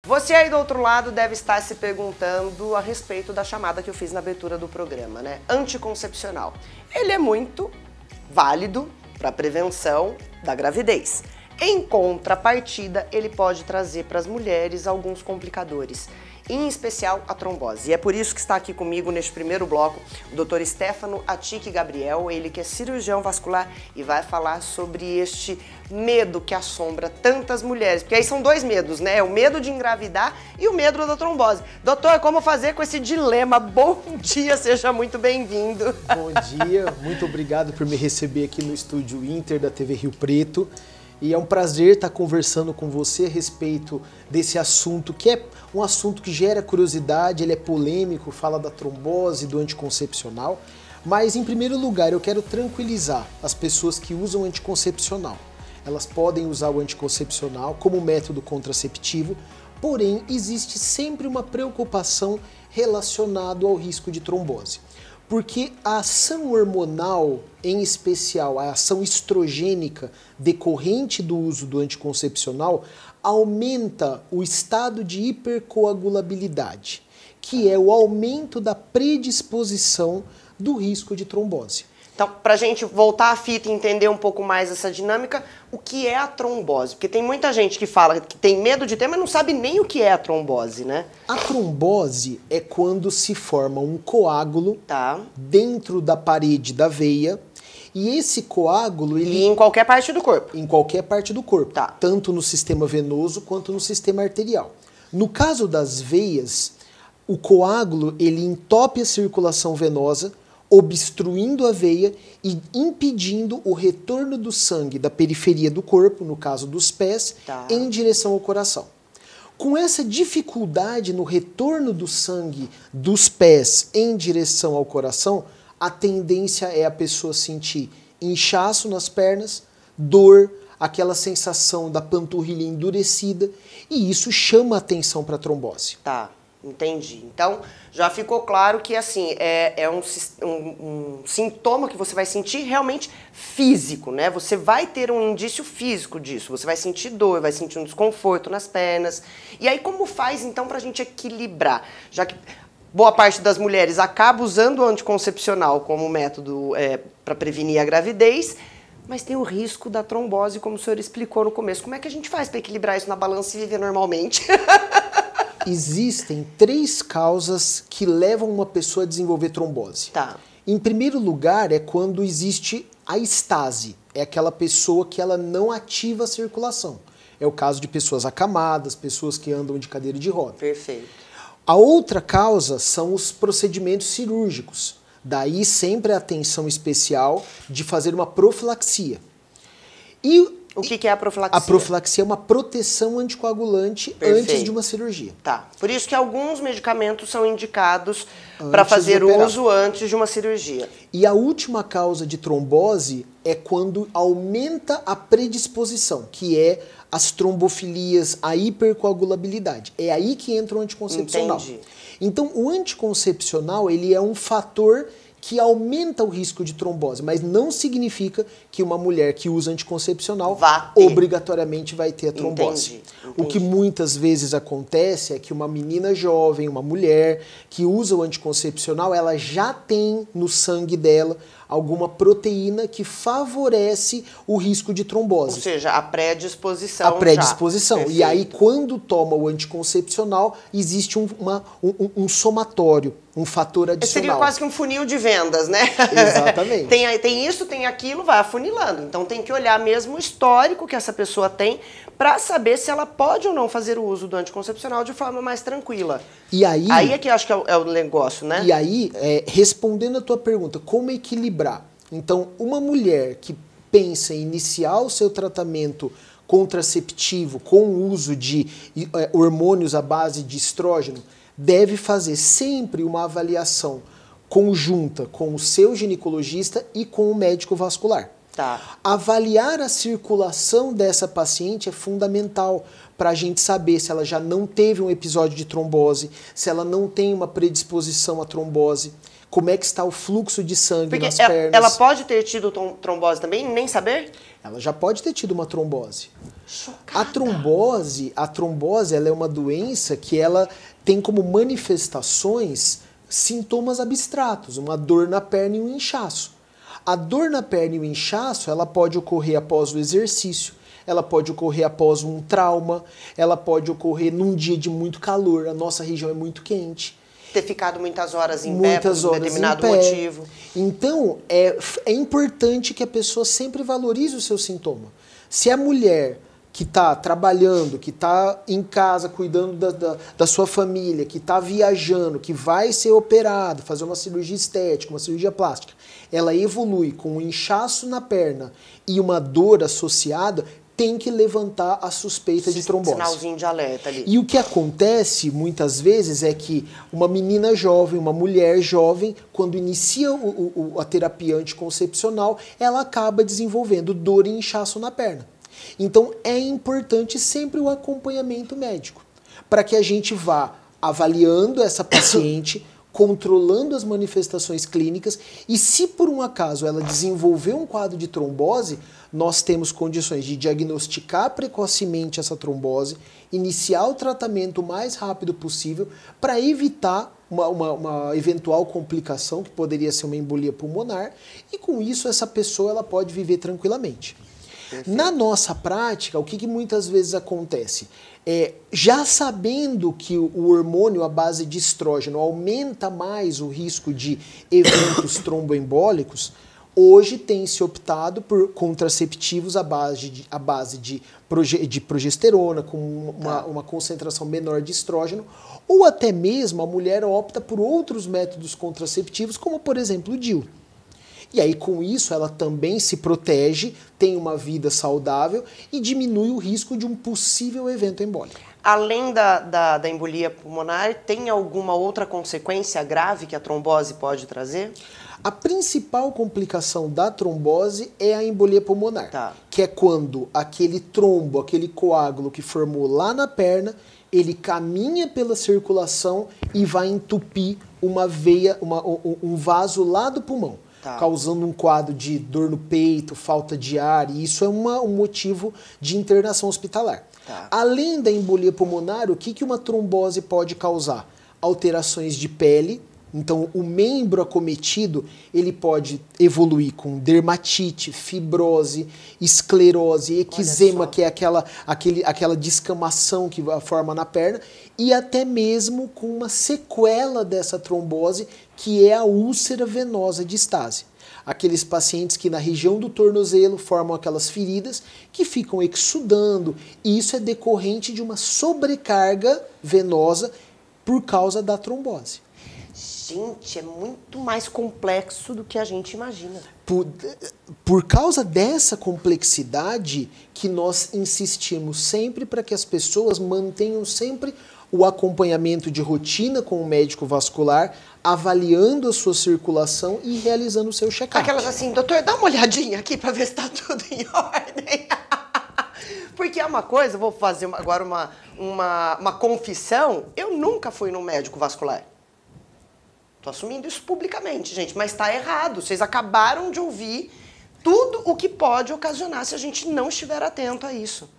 Você aí do outro lado deve estar se perguntando a respeito da chamada que eu fiz na abertura do programa, né? Anticoncepcional. Ele é muito válido para a prevenção da gravidez. Em contrapartida, ele pode trazer para as mulheres alguns complicadores, em especial a trombose. E é por isso que está aqui comigo neste primeiro bloco o Dr. Stefano Attic Gabriel, ele que é cirurgião vascular e vai falar sobre este medo que assombra tantas mulheres. Porque aí são dois medos, né? O medo de engravidar e o medo da trombose. Doutor, como fazer com esse dilema? Bom dia, seja muito bem-vindo. Bom dia, muito obrigado por me receber aqui no Estúdio Inter da TV Rio Preto. E é um prazer estar conversando com você a respeito desse assunto, que é um assunto que gera curiosidade, ele é polêmico, fala da trombose, do anticoncepcional. Mas, em primeiro lugar, eu quero tranquilizar as pessoas que usam anticoncepcional. Elas podem usar o anticoncepcional como método contraceptivo, porém, existe sempre uma preocupação relacionada ao risco de trombose. Porque a ação hormonal, em especial a ação estrogênica decorrente do uso do anticoncepcional, aumenta o estado de hipercoagulabilidade, que é o aumento da predisposição do risco de trombose. Então, para a gente voltar à fita e entender um pouco mais essa dinâmica, o que é a trombose? Porque tem muita gente que fala que tem medo de ter, mas não sabe nem o que é a trombose, né? A trombose é quando se forma um coágulo dentro da parede da veia, e esse coágulo... E em qualquer parte do corpo? Em qualquer parte do corpo, tanto no sistema venoso quanto no sistema arterial. No caso das veias, o coágulo ele entope a circulação venosa, obstruindo a veia e impedindo o retorno do sangue da periferia do corpo, no caso dos pés, em direção ao coração. Com essa dificuldade no retorno do sangue dos pés em direção ao coração, a tendência é a pessoa sentir inchaço nas pernas, dor, aquela sensação da panturrilha endurecida, e isso chama a atenção para a trombose. Entendi. Então, já ficou claro que, assim, é um sintoma que você vai sentir realmente físico, né? Você vai ter um indício físico disso. Você vai sentir dor, vai sentir um desconforto nas pernas. E aí, como faz, então, pra gente equilibrar? Já que boa parte das mulheres acaba usando o anticoncepcional como método para prevenir a gravidez, mas tem o risco da trombose, como o senhor explicou no começo. Como é que a gente faz para equilibrar isso na balança e viver normalmente? Existem 3 causas que levam uma pessoa a desenvolver trombose. Em primeiro lugar, é quando existe a estase. É aquela pessoa que ela não ativa a circulação. É o caso de pessoas acamadas, pessoas que andam de cadeira de roda. Perfeito. A outra causa são os procedimentos cirúrgicos. Daí sempre a atenção especial de fazer uma profilaxia. E o que é a profilaxia? A profilaxia é uma proteção anticoagulante antes de uma cirurgia. Por isso que alguns medicamentos são indicados para fazer uso antes de uma cirurgia. E a última causa de trombose é quando aumenta a predisposição, que é as trombofilias, a hipercoagulabilidade. É aí que entra o anticoncepcional. Entendi. Então, o anticoncepcional ele é um fator que aumenta o risco de trombose, mas não significa que uma mulher que usa anticoncepcional obrigatoriamente vai ter a trombose. O que muitas vezes acontece é que uma menina jovem, uma mulher que usa o anticoncepcional, ela já tem no sangue dela alguma proteína que favorece o risco de trombose. Ou seja, a predisposição. A predisposição. E aí, quando toma o anticoncepcional, existe um somatório, um fator adicional. Seria quase que um funil de vendas, né? Exatamente. Tem isso, tem aquilo, vai afunilando. Então tem que olhar mesmo o histórico que essa pessoa tem para saber se ela pode ou não fazer o uso do anticoncepcional de forma mais tranquila. E aí é que eu acho que é o negócio, né? E aí, respondendo a tua pergunta, como equilibrar? Então, uma mulher que pensa em iniciar o seu tratamento contraceptivo com o uso de hormônios à base de estrógeno, deve fazer sempre uma avaliação conjunta com o seu ginecologista e com o médico vascular. Avaliar a circulação dessa paciente é fundamental para a gente saber se ela já não teve um episódio de trombose, se ela não tem uma predisposição à trombose, como é que está o fluxo de sangue nas pernas. Ela pode ter tido trombose também e nem saber? Ela já pode ter tido uma trombose. Chocada. A trombose ela é uma doença que ela tem como manifestações sintomas abstratos, uma dor na perna e um inchaço. A dor na perna e o inchaço, ela pode ocorrer após o exercício, ela pode ocorrer após um trauma, ela pode ocorrer num dia de muito calor, a nossa região é muito quente. Ter ficado muitas horas em pé por um determinado motivo. Então, é importante que a pessoa sempre valorize o seu sintoma. Se a mulher que está trabalhando, que está em casa cuidando da sua família, que está viajando, que vai ser operado, fazer uma cirurgia estética, uma cirurgia plástica, ela evolui com um inchaço na perna e uma dor associada, tem que levantar a suspeita de trombose. Sinalzinho de alerta ali. E o que acontece muitas vezes é que uma menina jovem, uma mulher jovem, quando inicia a terapia anticoncepcional, ela acaba desenvolvendo dor e inchaço na perna. Então é importante sempre o acompanhamento médico, para que a gente vá avaliando essa paciente, controlando as manifestações clínicas e se por um acaso ela desenvolver um quadro de trombose, nós temos condições de diagnosticar precocemente essa trombose, iniciar o tratamento o mais rápido possível para evitar uma eventual complicação, que poderia ser uma embolia pulmonar, e com isso essa pessoa ela pode viver tranquilamente. Perfeito. Na nossa prática, o que muitas vezes acontece? Já sabendo que o hormônio à base de estrógeno aumenta mais o risco de eventos tromboembólicos, hoje tem se optado por contraceptivos à base de progesterona, com uma concentração menor de estrógeno, ou até mesmo a mulher opta por outros métodos contraceptivos, como por exemplo o DIU. E aí, com isso, ela também se protege, tem uma vida saudável e diminui o risco de um possível evento embólico. Além da embolia pulmonar, tem alguma outra consequência grave que a trombose pode trazer? A principal complicação da trombose é a embolia pulmonar, que é quando aquele trombo, aquele coágulo que formou lá na perna, ele caminha pela circulação e vai entupir uma veia, um vaso lá do pulmão. Causando um quadro de dor no peito, falta de ar, e isso é um motivo de internação hospitalar. Além da embolia pulmonar, o que uma trombose pode causar? Alterações de pele. Então, o membro acometido, ele pode evoluir com dermatite, fibrose, esclerose, eczema, que é aquela descamação que forma na perna, e até mesmo com uma sequela dessa trombose, que é a úlcera venosa de Stasi. Aqueles pacientes que na região do tornozelo formam aquelas feridas que ficam exudando, e isso é decorrente de uma sobrecarga venosa por causa da trombose. Gente, é muito mais complexo do que a gente imagina. Por causa dessa complexidade que nós insistimos sempre para que as pessoas mantenham sempre o acompanhamento de rotina com o médico vascular, avaliando a sua circulação e realizando o seu check-up. Aquelas assim, doutor, dá uma olhadinha aqui para ver se está tudo em ordem. Porque é uma coisa, vou fazer agora uma confissão, eu nunca fui no médico vascular. Tô assumindo isso publicamente, gente, mas tá errado. Vocês acabaram de ouvir tudo o que pode ocasionar se a gente não estiver atento a isso.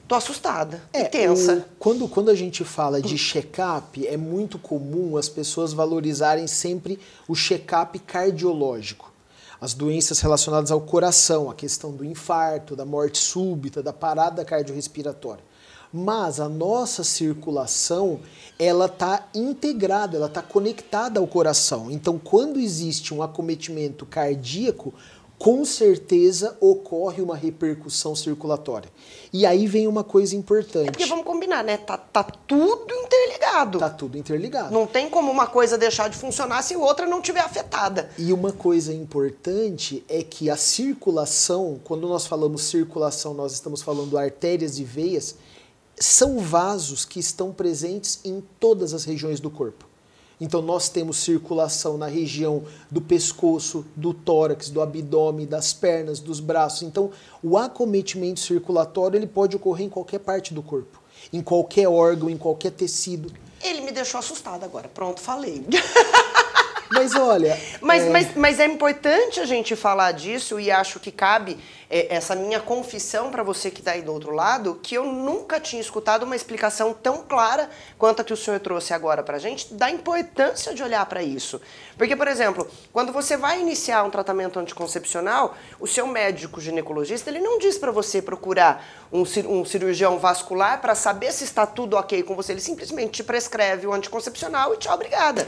Tô assustada e tensa. Quando a gente fala de check-up, é muito comum as pessoas valorizarem sempre o check-up cardiológico. As doenças relacionadas ao coração, a questão do infarto, da morte súbita, da parada cardiorrespiratória. Mas a nossa circulação, ela está integrada, ela está conectada ao coração. Então, quando existe um acometimento cardíaco, com certeza ocorre uma repercussão circulatória. E aí vem uma coisa importante. Porque vamos combinar, né? Tá tudo interligado. Tá tudo interligado. Não tem como uma coisa deixar de funcionar se outra não estiver afetada. E uma coisa importante é que a circulação, quando nós falamos circulação, nós estamos falando artérias e veias, são vasos que estão presentes em todas as regiões do corpo. Então nós temos circulação na região do pescoço, do tórax, do abdômen, das pernas, dos braços. Então o acometimento circulatório ele pode ocorrer em qualquer parte do corpo, em qualquer órgão, em qualquer tecido. Ele me deixou assustada agora. Pronto, falei. Mas olha... Mas é importante a gente falar disso e acho que cabe essa minha confissão para você que está aí do outro lado, que eu nunca tinha escutado uma explicação tão clara quanto a que o senhor trouxe agora para a gente, da importância de olhar para isso. Porque, por exemplo, quando você vai iniciar um tratamento anticoncepcional, o seu médico ginecologista, ele não diz para você procurar um cirurgião vascular para saber se está tudo ok com você, ele simplesmente te prescreve o anticoncepcional e tchau, obrigada.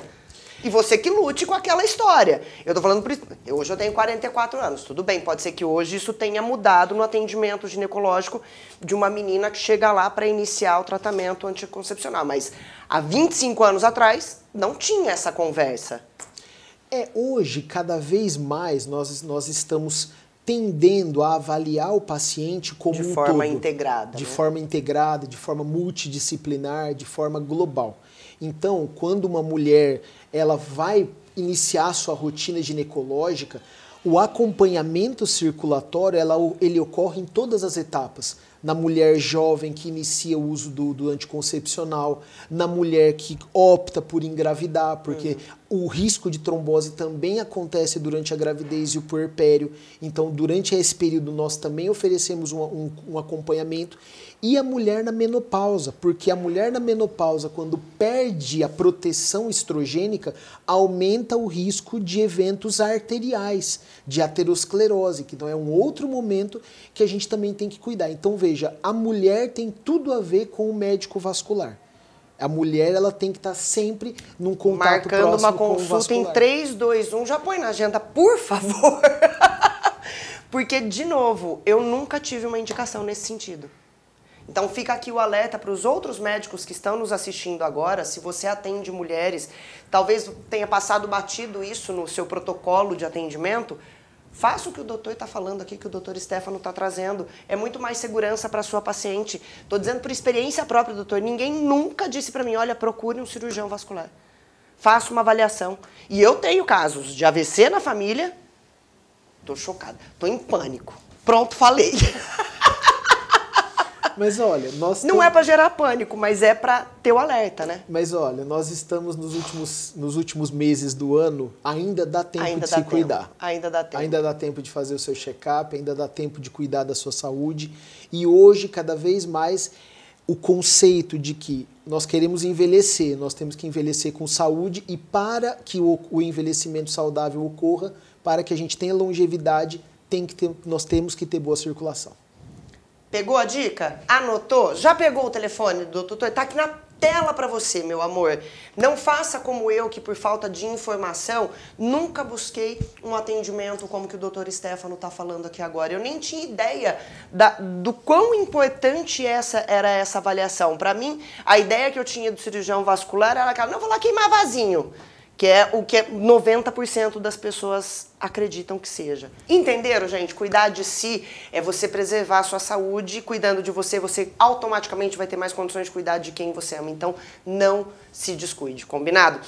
E você que lute com aquela história. Eu tô falando por isso. Hoje eu tenho 44 anos. Tudo bem, pode ser que hoje isso tenha mudado no atendimento ginecológico de uma menina que chega lá para iniciar o tratamento anticoncepcional. Mas há 25 anos atrás não tinha essa conversa. Hoje, cada vez mais, nós estamos tendendo a avaliar o paciente como um todo. De forma integrada. De forma integrada, de forma multidisciplinar, de forma global. Então, quando uma mulher ela vai iniciar sua rotina ginecológica, o acompanhamento circulatório ele ocorre em todas as etapas. Na mulher jovem que inicia o uso do anticoncepcional, na mulher que opta por engravidar, porque o risco de trombose também acontece durante a gravidez e o puerpério. Então, durante esse período, nós também oferecemos um acompanhamento. E a mulher na menopausa, porque a mulher na menopausa, quando perde a proteção estrogênica, aumenta o risco de eventos arteriais, de aterosclerose, que então é um outro momento que a gente também tem que cuidar. Então veja, a mulher tem tudo a ver com o médico vascular. A mulher ela tem que estar sempre num contato marcando próximo uma com o consulta vascular. em 3, 2, 1, já põe na agenda, por favor. Porque, de novo, eu nunca tive uma indicação nesse sentido. Então fica aqui o alerta para os outros médicos que estão nos assistindo agora, se você atende mulheres, talvez tenha passado batido isso no seu protocolo de atendimento, faça o que o doutor está falando aqui, que o doutor Stefano está trazendo. É muito mais segurança para a sua paciente. Estou dizendo por experiência própria, doutor. Ninguém nunca disse para mim, olha, procure um cirurgião vascular. Faça uma avaliação. E eu tenho casos de AVC na família. Estou chocada. Estou em pânico. Pronto, falei. Mas olha, não é para gerar pânico, mas é para ter o alerta, né? Mas olha, nós estamos nos últimos meses do ano, ainda dá tempo de se cuidar. Ainda dá tempo. Ainda dá tempo de fazer o seu check-up, ainda dá tempo de cuidar da sua saúde. E hoje, cada vez mais, o conceito de que nós queremos envelhecer, nós temos que envelhecer com saúde e para que o envelhecimento saudável ocorra, para que a gente tenha longevidade, nós temos que ter boa circulação. Pegou a dica? Anotou? Já pegou o telefone do doutor? Tá aqui na tela para você, meu amor. Não faça como eu, que por falta de informação, nunca busquei um atendimento como que o doutor Stefano tá falando aqui agora. Eu nem tinha ideia do quão importante era essa avaliação. Para mim, a ideia que eu tinha do cirurgião vascular era aquela, não, vou lá queimar vasinho. Que é o que 90% das pessoas acreditam que seja. Entenderam, gente? Cuidar de si é você preservar a sua saúde, cuidando de você, você automaticamente vai ter mais condições de cuidar de quem você ama. Então, não se descuide, combinado?